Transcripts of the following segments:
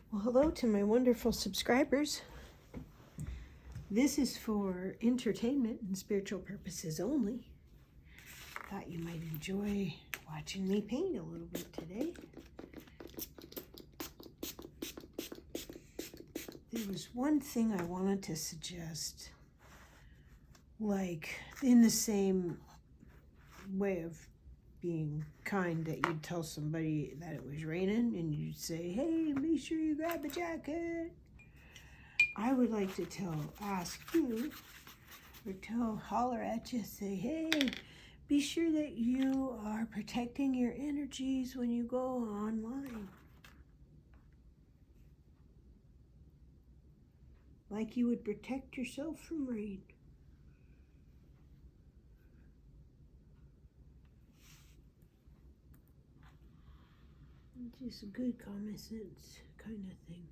Well, hello to my wonderful subscribers. This is for entertainment and spiritual purposes only. Thought you might enjoy watching me paint a little bit today. There was one thing I wanted to suggest, like in the same way of being kind that you'd tell somebody that it was raining and you'd say, hey, make sure you grab a jacket. I would like to ask you, or holler at you, say, hey, be sure that you are protecting your energies when you go online. Like you would protect yourself from rain. Just a good common sense kind of thing.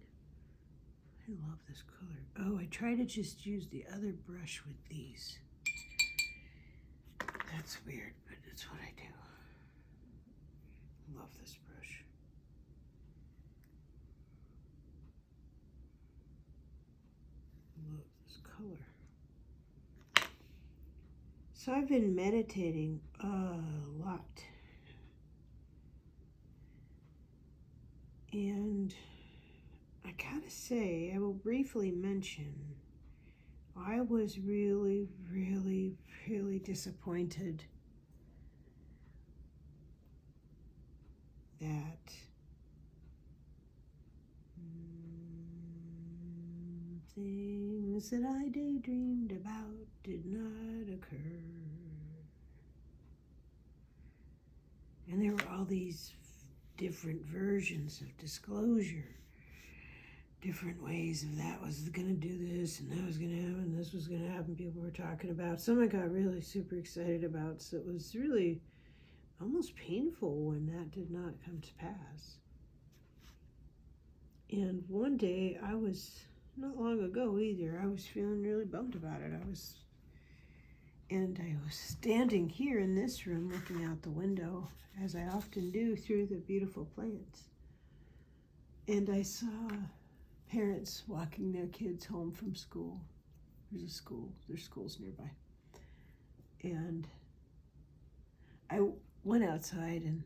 I love this color. Oh, I try to just use the other brush with these. That's weird, but it's what I do. Love this brush. Love this color. So I've been meditating a lot. And I gotta say, I will briefly mention, I was really, really, really disappointed that things that I daydreamed about did not occur. And there were all these different versions of disclosure, different ways of that was going to do this and that was going to happen, this was going to happen, people were talking about. Some I got really super excited about, so it was really almost painful when that did not come to pass. And one day I was, not long ago either, I was feeling really bummed about it. I was standing here in this room looking out the window, as I often do, through the beautiful plants. And I saw parents walking their kids home from school. There's schools nearby. And I went outside, and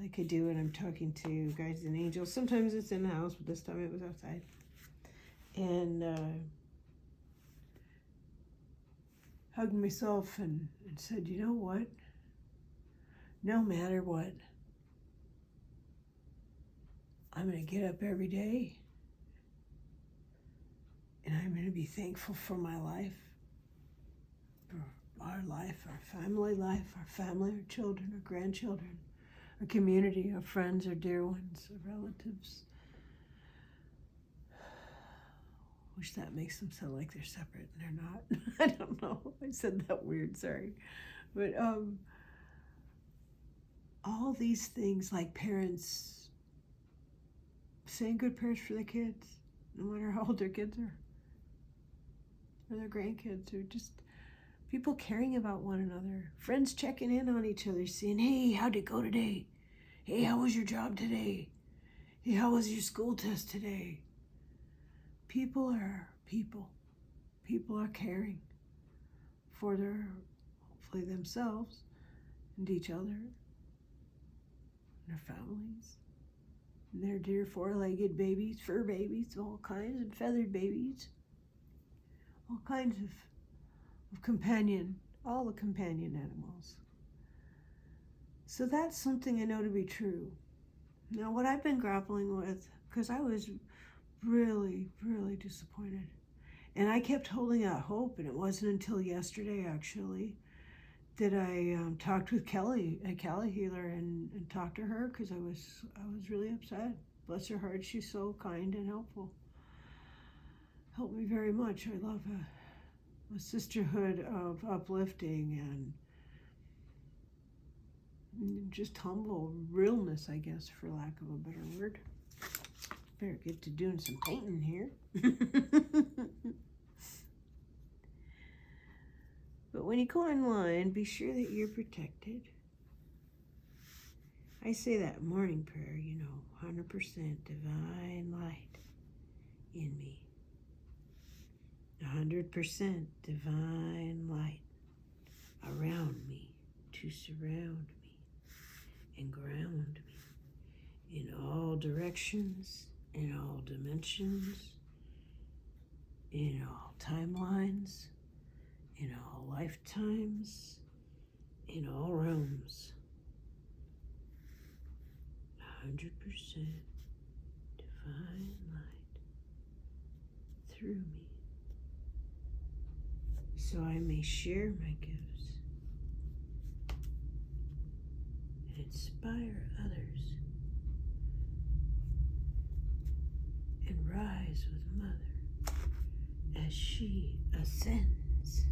like I do when I'm talking to guides and angels, sometimes it's in the house, but this time it was outside. And hugged myself and said, you know what? No matter what, I'm going to get up every day and I'm going to be thankful for my life, for our life, our family, our children, our grandchildren, our community, our friends, our dear ones, our relatives. Wish that makes them sound like they're separate, and they're not. I don't know. I said that weird, sorry. But all these things, like parents saying good prayers for their kids, no matter how old their kids are, or their grandkids, or just people caring about one another, friends checking in on each other, saying, hey, how'd it go today? Hey, how was your job today? Hey, how was your school test today? People are people. People are caring for hopefully themselves and each other, and their families, and their dear four-legged babies, fur babies, all kinds, and feathered babies, all kinds of companion, all the companion animals. So that's something I know to be true. Now, what I've been grappling with, because I was really, really disappointed, and I kept holding out hope, and it wasn't until yesterday, actually, that I talked with Kelly, a Cali healer, and talked to her, because I was really upset. Bless her heart, she's so kind and helpful. Helped me very much. I love a sisterhood of uplifting and just humble realness, I guess, for lack of a better word. Better get to doing some painting here. But when you go online, be sure that you're protected. I say that morning prayer, 100 divine light in me. 100% divine light around me to surround me and ground me in all directions, in all dimensions, in all timelines, in all lifetimes, in all realms. 100% divine light through me, so I may share my gifts and inspire others and rise with Mother as she ascends.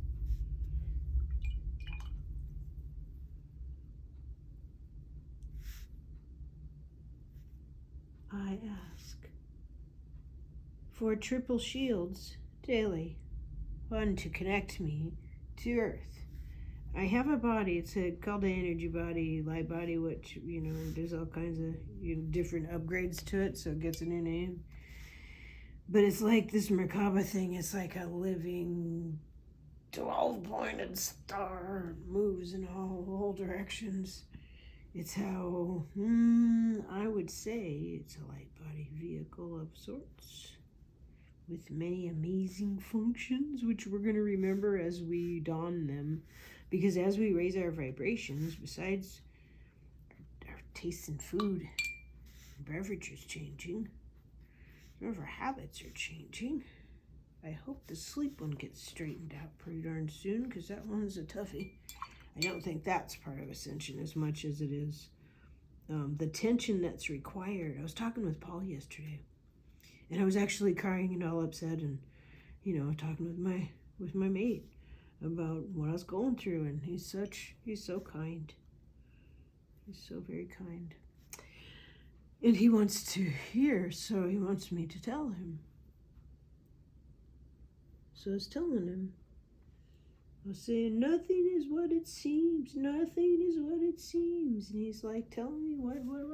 I ask for triple shields daily. One, to connect me to Earth. I have a body, it's called the energy body, light body, which, there's all kinds of different upgrades to it, so it gets a new name. But it's like this Merkaba thing, it's like a living 12-pointed star, moves in all directions. It's how, I would say it's a light body vehicle of sorts, with many amazing functions, which we're going to remember as we don them. Because as we raise our vibrations, besides our taste in food and beverages changing, some of our habits are changing. I hope the sleep one gets straightened out pretty darn soon, because that one's a toughie. I don't think that's part of ascension as much as it is the tension that's required. I was talking with Paul yesterday, and I was actually crying and all upset, and talking with my mate about what I was going through. And he's so kind. He's so very kind, and he wants to hear, so he wants me to tell him. So I was telling him. I was saying, nothing is what it seems. Nothing is what it seems. And he's like, telling me what? I'm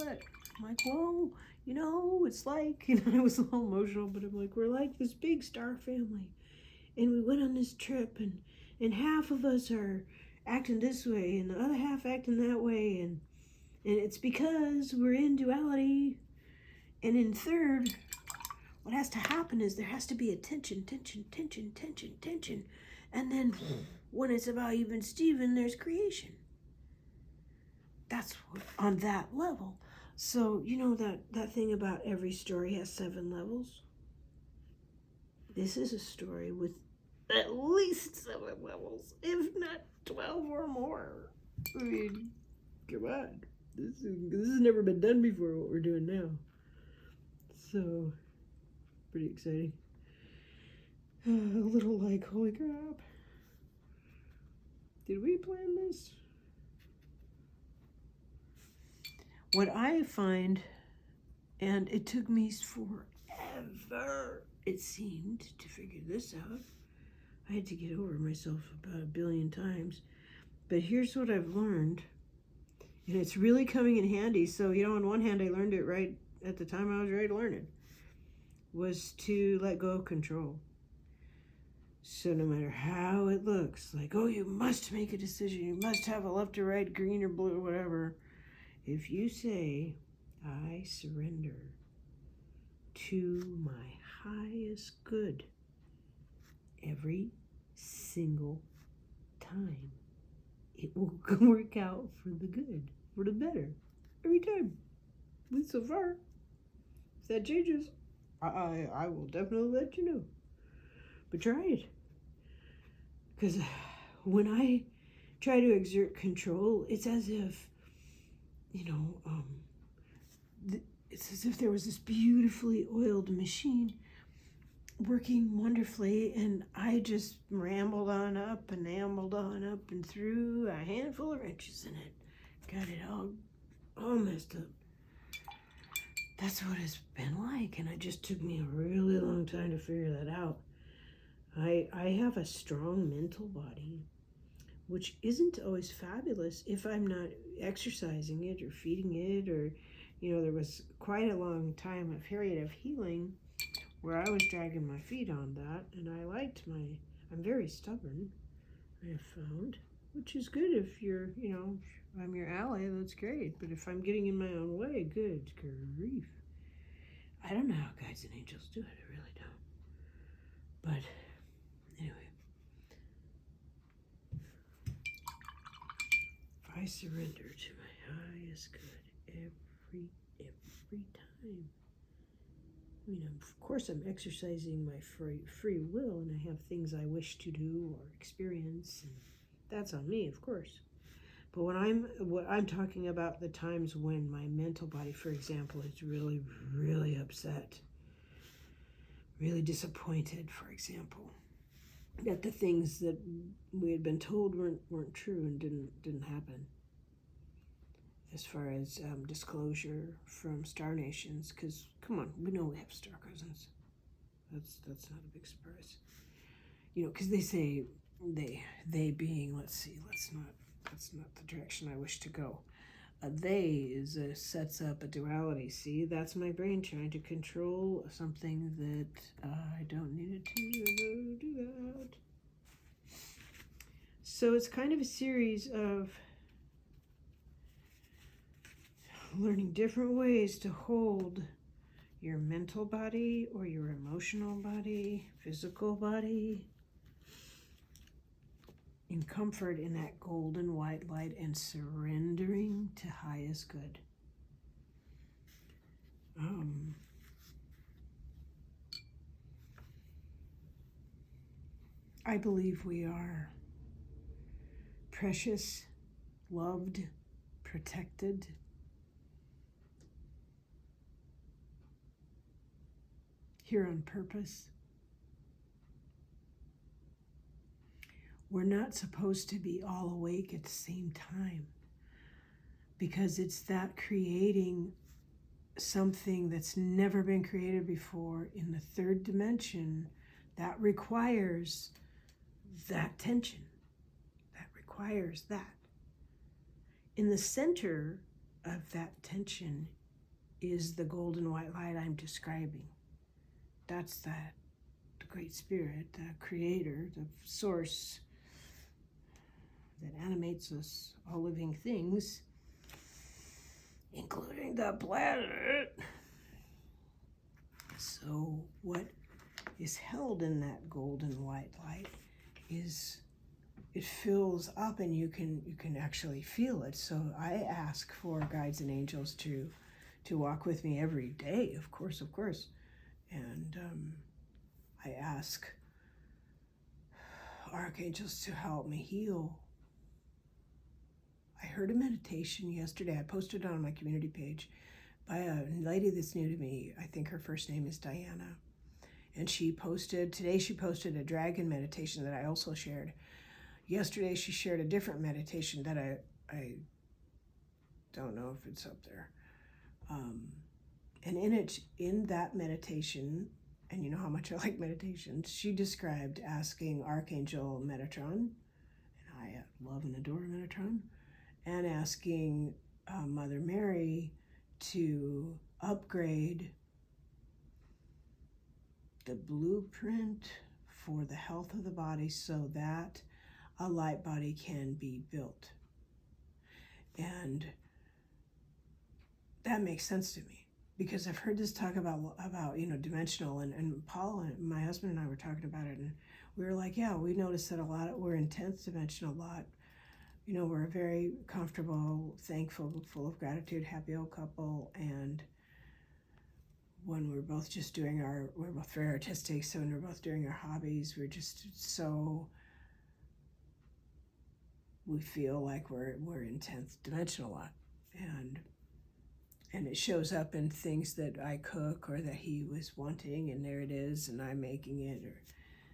like, well, it's like, I was a little emotional, but I'm like, we're like this big star family. And we went on this trip, and half of us are acting this way, and the other half acting that way. And it's because we're in duality. And in third, what has to happen is there has to be a tension. And then when it's about even Steven, there's creation. That's on that level. So, that thing about every story has 7 levels? This is a story with at least 7 levels, if not 12 or more. I mean, come on. This has never been done before, what we're doing now. So, pretty exciting. A little like, holy crap. Did we plan this? What I find, and it took me forever, it seemed, to figure this out. I had to get over myself about 1 billion times. But here's what I've learned, and it's really coming in handy. So, on one hand, I learned it right at the time I was ready to learn it, was to let go of control. So no matter how it looks, like, oh, you must make a decision, you must have a left or right, green or blue, whatever. If you say, I surrender to my highest good every single time, it will work out for the good, for the better, every time. At least so far. If that changes, I will definitely let you know. But try it. Because when I try to exert control, it's as if, it's as if there was this beautifully oiled machine working wonderfully, and I just rambled on up and ambled on up and threw a handful of wrenches in it. Got it all messed up. That's what it's been like, and it just took me a really long time to figure that out. I have a strong mental body, which isn't always fabulous if I'm not exercising it or feeding it or, there was quite a long time, a period of healing where I was dragging my feet on that, and I'm very stubborn, I have found, which is good if you're, I'm your ally, that's great. But if I'm getting in my own way, good grief. I don't know how guides and angels do it, I really don't. But anyway, if I surrender to my highest good every time, of course I'm exercising my free will, and I have things I wish to do or experience, and that's on me, of course. But what I'm talking about, the times when my mental body, for example, is really, really upset, really disappointed, for example, that the things that we had been told weren't true and didn't happen. As far as disclosure from star nations, because come on, we know we have star cousins. That's not a big surprise. Because they say they being, that's not the direction I wish to go. Sets up a duality. See, that's my brain trying to control something that I don't need it to do that. So it's kind of a series of learning different ways to hold your mental body or your emotional body, physical body, in comfort in that golden white light and surrendering to highest good. I believe we are precious, loved, protected, here on purpose. We're not supposed to be all awake at the same time, because it's that creating something that's never been created before in the third dimension that requires that tension, that requires that. In the center of that tension is the golden white light I'm describing. That's the Great Spirit, the Creator, the Source that animates us, all living things, including the planet. So what is held in that golden white light is, it fills up, and you can actually feel it. So I ask for guides and angels to walk with me every day, of course. And I ask archangels to help me heal. I heard a meditation yesterday. I posted it on my community page by a lady that's new to me. I think her first name is Diana. And today she posted a dragon meditation that I also shared. Yesterday she shared a different meditation that I don't know if it's up there. And in that meditation, and you know how much I like meditations, she described asking Archangel Metatron, and I love and adore Metatron, and asking Mother Mary to upgrade the blueprint for the health of the body so that a light body can be built. And that makes sense to me, because I've heard this talk about dimensional, and Paul and my husband and I were talking about it, and we were like, yeah, we noticed that we're in 10th dimension a lot. We're a very comfortable, thankful, full of gratitude, happy old couple, and when we're both very artistic, so when we're both doing our hobbies, we feel like we're in 10th dimension a lot, and it shows up in things that I cook or that he was wanting, and there it is, and I'm making it, or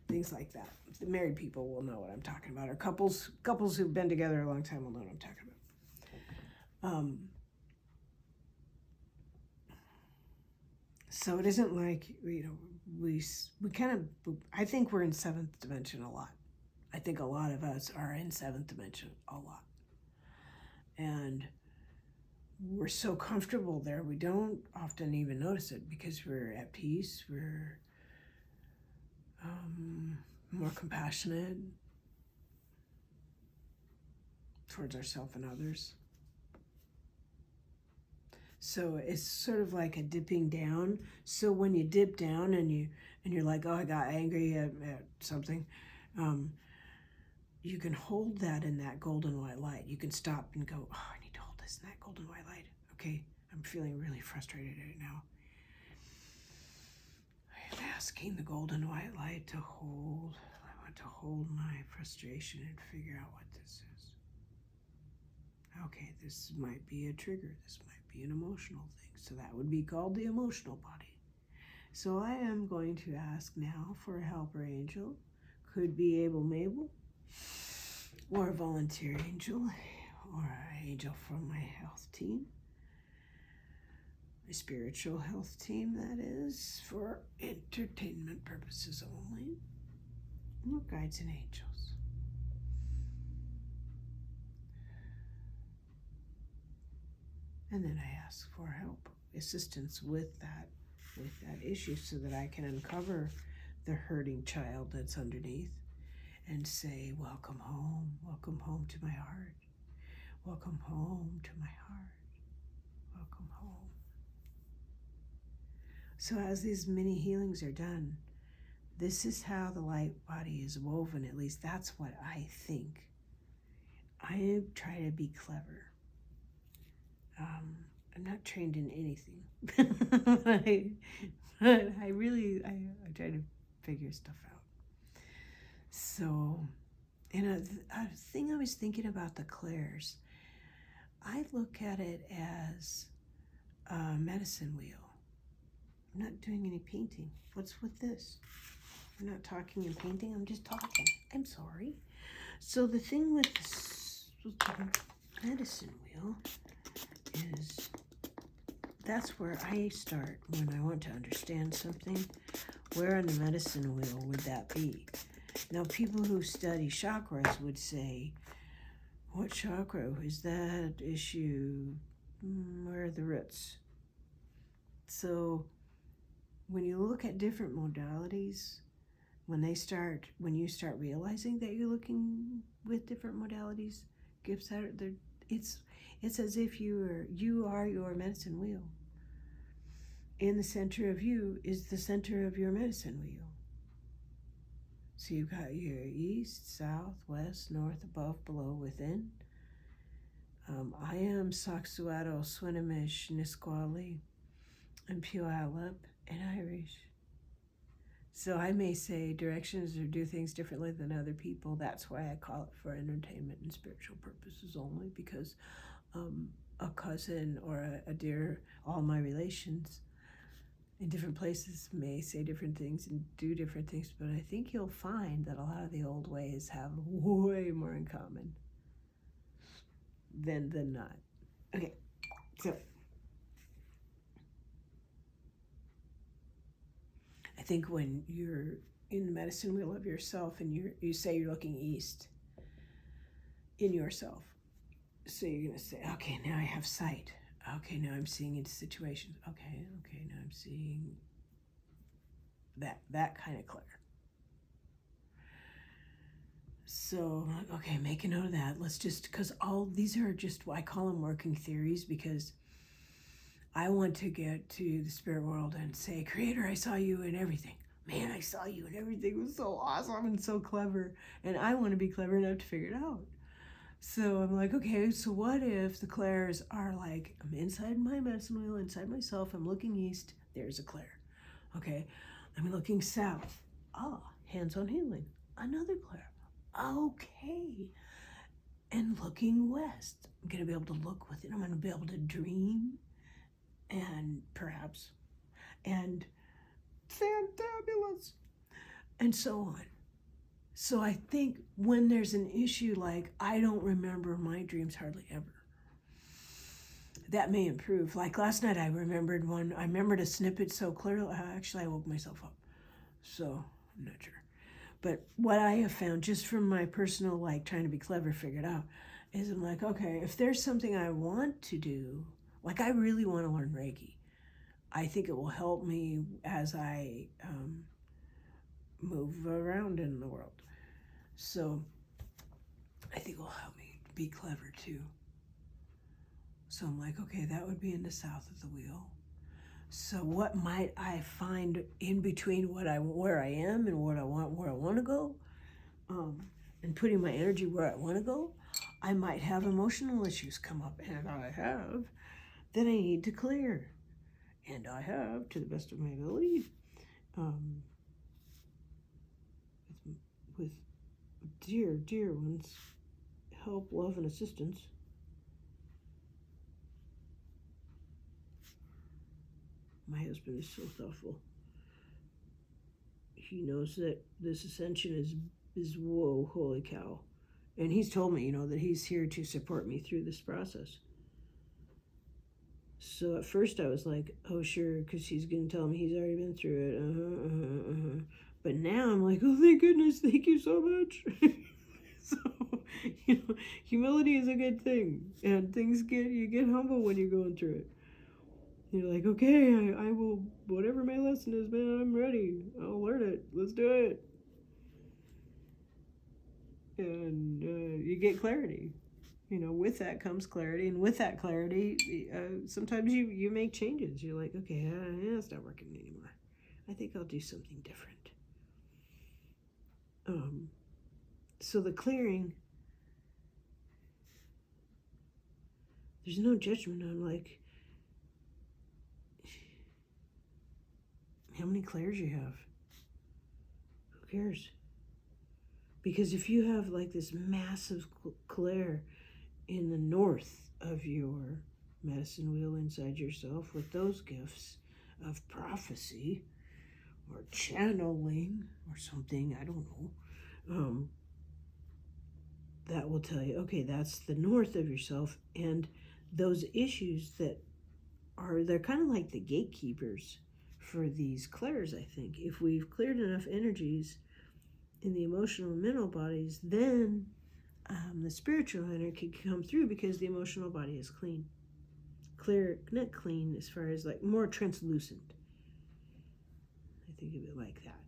things like that. The married people will know what I'm talking about, or couples who've been together a long time will know what I'm talking about. So it isn't like, we kind of, I think we're in 7th dimension a lot. I think a lot of us are in 7th dimension a lot. And we're so comfortable there, we don't often even notice it because we're at peace, we're more compassionate towards ourselves and others. So it's sort of like a dipping down. So when you dip down and you're like, oh, I got angry at something, you can hold that in that golden white light. You can stop and go, oh, I need to hold this in that golden white light. Okay, I'm feeling really frustrated right now. I'm asking the golden white light to hold. I want to hold my frustration and figure out what this is. Okay, this might be a trigger. This might be an emotional thing. So that would be called the emotional body. So I am going to ask now for a helper angel. Could be Able Mabel, or a volunteer angel, or an angel from my health team. My spiritual health team, that is, for entertainment purposes only. Or guides and angels. And then I ask for help, assistance with that issue so that I can uncover the hurting child that's underneath and say, welcome home to my heart. Welcome home to my heart. Welcome home. So as these mini healings are done, this is how the light body is woven. At least that's what I think. I try to be clever. I'm not trained in anything. I try to figure stuff out. So, and a thing I was thinking about the clairs, I look at it as a medicine wheel. I'm not doing any painting. What's with this? I'm not talking and painting, I'm just talking. I'm sorry. So the thing with the medicine wheel is that's where I start when I want to understand something. Where on the medicine wheel would that be? Now, people who study chakras would say, what chakra is that issue? Where are the roots? So when you look at different modalities, when you start realizing that you're looking with different modalities, gifts that are, it's as if you are your medicine wheel. In the center of you is the center of your medicine wheel. So you've got your east, south, west, north, above, below, within. I am Saxuado, Swinomish, Nisqually, and Puyallup, and Irish. So I may say directions or do things differently than other people. That's why I call it for entertainment and spiritual purposes only, because a cousin or a dear, all my relations in different places may say different things and do different things, but I think you'll find that a lot of the old ways have way more in common than not. Okay, so I think when you're in the medicine wheel of yourself and you say you're looking east in yourself, so you're going to say, okay, now I have sight. Okay, now I'm seeing into situations. Okay, now I'm seeing that kind of clear. So, okay, make a note of that. Let's just, because all these are just, I call them working theories, because I want to get to the spirit world and say, Creator, I saw you in everything. Man, I saw you and everything. It was so awesome and so clever. And I want to be clever enough to figure it out. So I'm like, okay, so what if the clairs are like, I'm inside my medicine wheel, inside myself, I'm looking east, there's a clair. Okay, I'm looking south. Hands-on healing, another clair. Okay, and looking west, I'm going to be able to look with it. I'm going to be able to dream, and perhaps, and fantabulous, and so on. So I think when there's an issue like, I don't remember my dreams hardly ever, that may improve. Like last night I remembered a snippet so clearly, actually I woke myself up. So I'm not sure. But what I have found just from my personal, like trying to be clever, figured out, is I'm like, okay, if there's something I want to do, Like, I really want to learn Reiki. I think it will help me as I move around in the world. So I think it will help me be clever too. So I'm like, okay, that would be in the south of the wheel. So what might I find in between where I am and where I want to go, and putting my energy where I want to go? I might have emotional issues come up, and I have, that I need to clear, and I have, to the best of my ability, with dear ones, help, love, and assistance. My husband is so thoughtful. He knows that this ascension is whoa, holy cow. And he's told me, that he's here to support me through this process. So at first I was like, oh, sure, because he's going to tell me he's already been through it. But now I'm like, oh, thank goodness, thank you so much. So, humility is a good thing. And you get humble when you're going through it. You're like, okay, I will, whatever my lesson is, man, I'm ready. I'll learn it. Let's do it. And you get clarity. With that comes clarity. And with that clarity, sometimes you make changes. You're like, okay, it's not working anymore. I think I'll do something different. So the clearing, there's no judgment on, like, how many clairs you have. Who cares? Because if you have, like, this massive clair in the north of your medicine wheel inside yourself with those gifts of prophecy or channeling or something, I don't know, that will tell you, okay, that's the north of yourself. And those issues they're kind of like the gatekeepers for these clairs, I think. If we've cleared enough energies in the emotional and mental bodies, then the spiritual energy can come through, because the emotional body is clean. Clear, not clean as far as, like, more translucent. I think of it like that.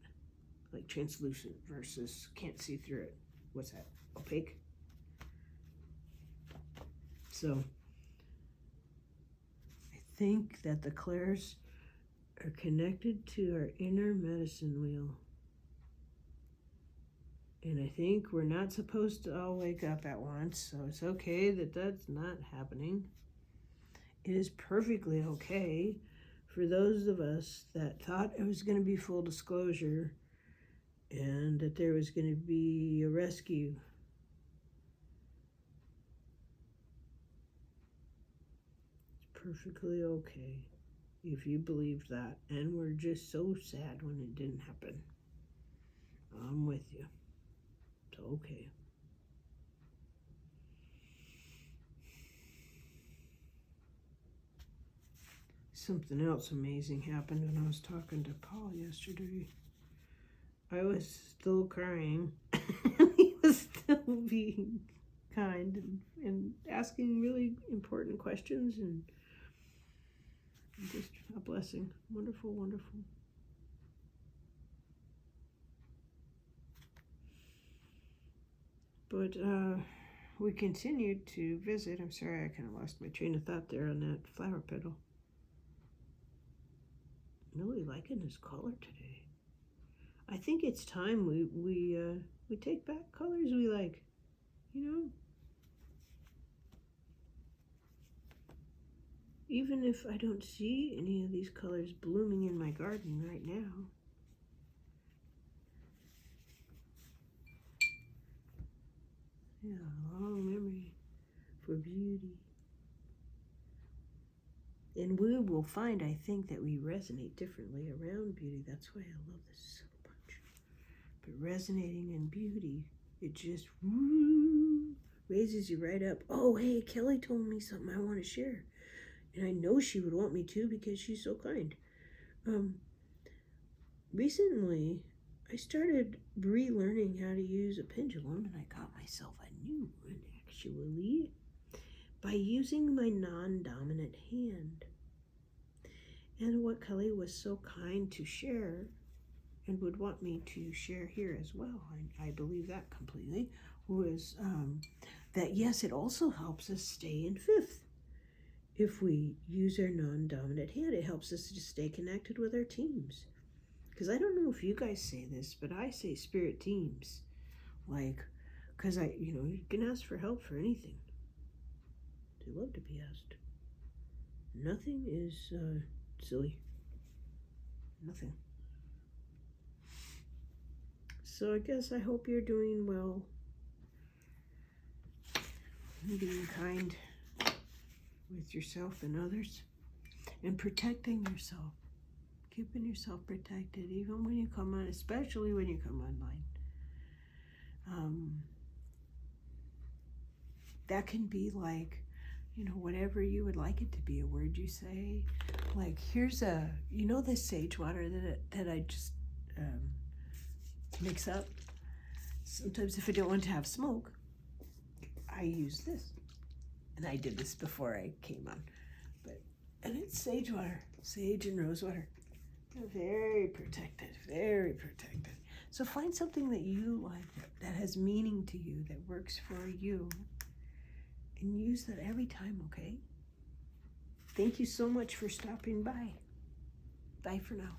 Like translucent versus can't see through it. What's that? Opaque? So I think that the clairs are connected to our inner medicine wheel. And I think we're not supposed to all wake up at once, so it's okay that that's not happening. It is perfectly okay for those of us that thought it was going to be full disclosure and that there was going to be a rescue. It's perfectly okay if you believe that, and we're just so sad when it didn't happen. I'm with you. It's okay. Something else amazing happened when I was talking to Paul yesterday. I was still crying. He was still being kind and asking really important questions, and just a blessing. Wonderful, wonderful. But we continued to visit. I'm sorry, I kind of lost my train of thought there on that flower petal. I'm really liking this color today. I think it's time we take back colors we like, Even if I don't see any of these colors blooming in my garden right now. Yeah, long memory for beauty. And we will find, I think, that we resonate differently around beauty. That's why I love this so much. But resonating in beauty, it just raises you right up. Oh, hey, Kelly told me something I want to share. And I know she would want me to, because she's so kind. Recently, I started relearning how to use a pendulum, and I got myself a new one, actually. by using my non-dominant hand. And what Kelly was so kind to share and would want me to share here as well, I believe that completely, was that yes, it also helps us stay in fifth. If we use our non-dominant hand, it helps us to stay connected with our teams. Because I don't know if you guys say this, but I say spirit teams. Like, because you can ask for help for anything. They love to be asked. Nothing is silly. Nothing. So I guess I hope you're doing well. Being kind with yourself and others. And protecting yourself. Keeping yourself protected, even when you come on, especially when you come online. That can be like, whatever you would like it to be, a word you say. Like, here's this sage water that I just mix up. Sometimes if I don't want to have smoke, I use this. And I did this before I came on. And it's sage water, sage and rose water. Very protected, very protected. So find something that you like, that has meaning to you, that works for you, and use that every time, okay? Thank you so much for stopping by. Bye for now.